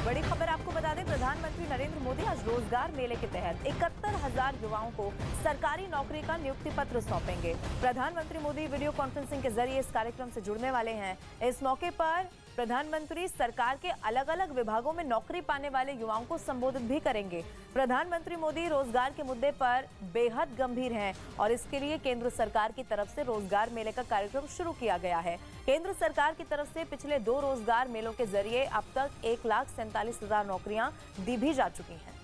बड़ी खबर आपको बता दें, प्रधानमंत्री नरेंद्र मोदी आज रोजगार मेले के तहत 71,000 युवाओं को सरकारी नौकरी का नियुक्ति पत्र सौंपेंगे। प्रधानमंत्री मोदी वीडियो कॉन्फ्रेंसिंग के जरिए इस कार्यक्रम से जुड़ने वाले हैं। इस मौके पर प्रधानमंत्री सरकार के अलग अलग विभागों में नौकरी पाने वाले युवाओं को संबोधित भी करेंगे। प्रधानमंत्री मोदी रोजगार के मुद्दे पर बेहद गंभीर हैं और इसके लिए केंद्र सरकार की तरफ से रोजगार मेले का कार्यक्रम शुरू किया गया है। केंद्र सरकार की तरफ से पिछले 2 रोजगार मेलों के जरिए अब तक 1,47,000 नौकरियां दी भी जा चुकी हैं।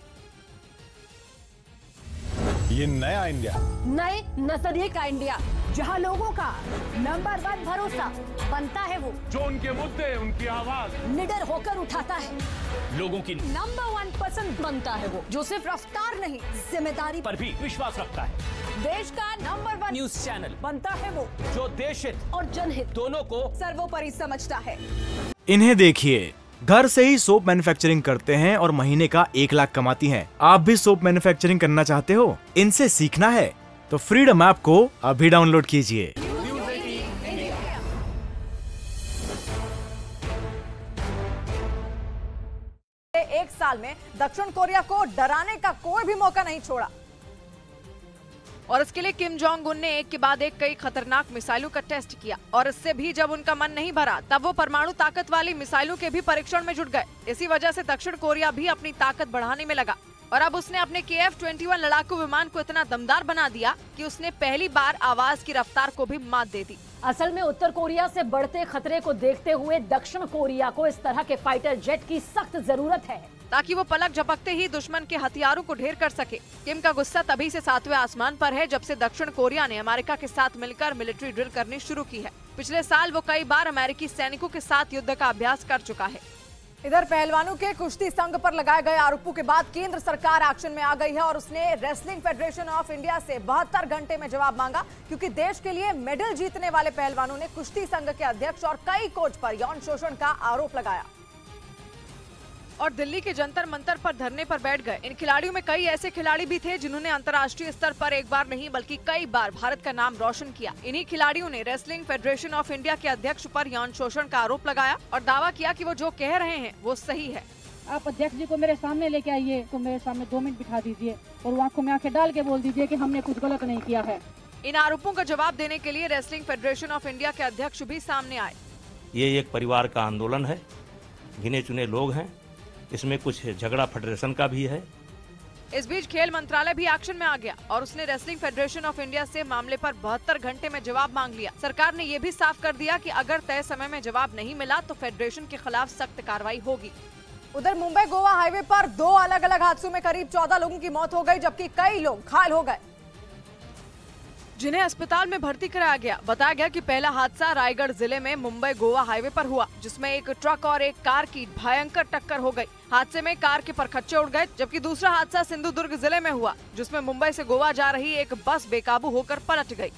ये नया इंडिया, नए नजरिए का इंडिया, जहां लोगों का नंबर 1 भरोसा बनता है वो जो उनके मुद्दे, उनकी आवाज निडर होकर उठाता है, लोगों की नंबर 1 पसंद बनता है वो जो सिर्फ रफ्तार नहीं जिम्मेदारी पर भी विश्वास रखता है। देश का नंबर 1 न्यूज चैनल बनता है वो जो देश हित और जनहित दोनों को सर्वोपरि समझता है। इन्हें देखिए, घर से ही सोप मैन्युफैक्चरिंग करते हैं और महीने का 1 लाख कमाती हैं। आप भी सोप मैन्युफैक्चरिंग करना चाहते हो? इनसे सीखना है तो फ्रीडम ऐप को अभी डाउनलोड कीजिए। एक साल में दक्षिण कोरिया को डराने का कोई भी मौका नहीं छोड़ा और इसके लिए किम जोंग उन ने एक के बाद एक कई खतरनाक मिसाइलों का टेस्ट किया और इससे भी जब उनका मन नहीं भरा तब वो परमाणु ताकत वाली मिसाइलों के भी परीक्षण में जुट गए। इसी वजह से दक्षिण कोरिया भी अपनी ताकत बढ़ाने में लगा और अब उसने अपने KF-21 लड़ाकू विमान को इतना दमदार बना दिया कि उसने पहली बार आवाज की रफ्तार को भी मात दे दी। असल में उत्तर कोरिया से बढ़ते खतरे को देखते हुए दक्षिण कोरिया को इस तरह के फाइटर जेट की सख्त जरूरत है ताकि वो पलक झपकते ही दुश्मन के हथियारों को ढेर कर सके। किम का गुस्सा तभी से 7वें आसमान पर है जब से दक्षिण कोरिया ने अमेरिका के साथ मिलकर मिलिट्री ड्रिल करनी शुरू की है। पिछले साल वो कई बार अमेरिकी सैनिकों के साथ युद्ध का अभ्यास कर चुका है। इधर पहलवानों के कुश्ती संघ पर लगाए गए आरोपों के बाद केंद्र सरकार एक्शन में आ गई है और उसने रेसलिंग फेडरेशन ऑफ इंडिया से 72 घंटे में जवाब मांगा, क्योंकि देश के लिए मेडल जीतने वाले पहलवानों ने कुश्ती संघ के अध्यक्ष और कई कोच पर यौन शोषण का आरोप लगाया और दिल्ली के जंतर मंतर पर धरने पर बैठ गए। इन खिलाड़ियों में कई ऐसे खिलाड़ी भी थे जिन्होंने अंतर्राष्ट्रीय स्तर पर एक बार नहीं बल्कि कई बार भारत का नाम रोशन किया। इन्हीं खिलाड़ियों ने रेसलिंग फेडरेशन ऑफ इंडिया के अध्यक्ष पर यौन शोषण का आरोप लगाया और दावा किया कि वो जो कह रहे हैं वो सही है। आप अध्यक्ष जी को मेरे सामने लेके आइए, तो मेरे सामने 2 मिनट बिठा दीजिए और आंखों में आंखें डाल के बोल दीजिए कि हमने कुछ गलत नहीं किया है। इन आरोपों का जवाब देने के लिए रेसलिंग फेडरेशन ऑफ इंडिया के अध्यक्ष भी सामने आए। ये एक परिवार का आंदोलन है, गिने चुने लोग हैं, इसमें कुछ झगड़ा फेडरेशन का भी है। इस बीच खेल मंत्रालय भी एक्शन में आ गया और उसने रेसलिंग फेडरेशन ऑफ इंडिया से मामले पर 72 घंटे में जवाब मांग लिया। सरकार ने ये भी साफ कर दिया कि अगर तय समय में जवाब नहीं मिला तो फेडरेशन के खिलाफ सख्त कार्रवाई होगी। उधर मुंबई गोवा हाईवे पर 2 अलग अलग हादसों में करीब 14 लोगों की मौत हो गई, जबकि कई लोग घायल हो गए जिन्हें अस्पताल में भर्ती कराया गया। बताया गया कि पहला हादसा रायगढ़ जिले में मुंबई गोवा हाईवे पर हुआ, जिसमें एक ट्रक और एक कार की भयंकर टक्कर हो गई। हादसे में कार के परखच्चे उड़ गए, जबकि दूसरा हादसा सिंधुदुर्ग जिले में हुआ, जिसमें मुंबई से गोवा जा रही एक बस बेकाबू होकर पलट गई।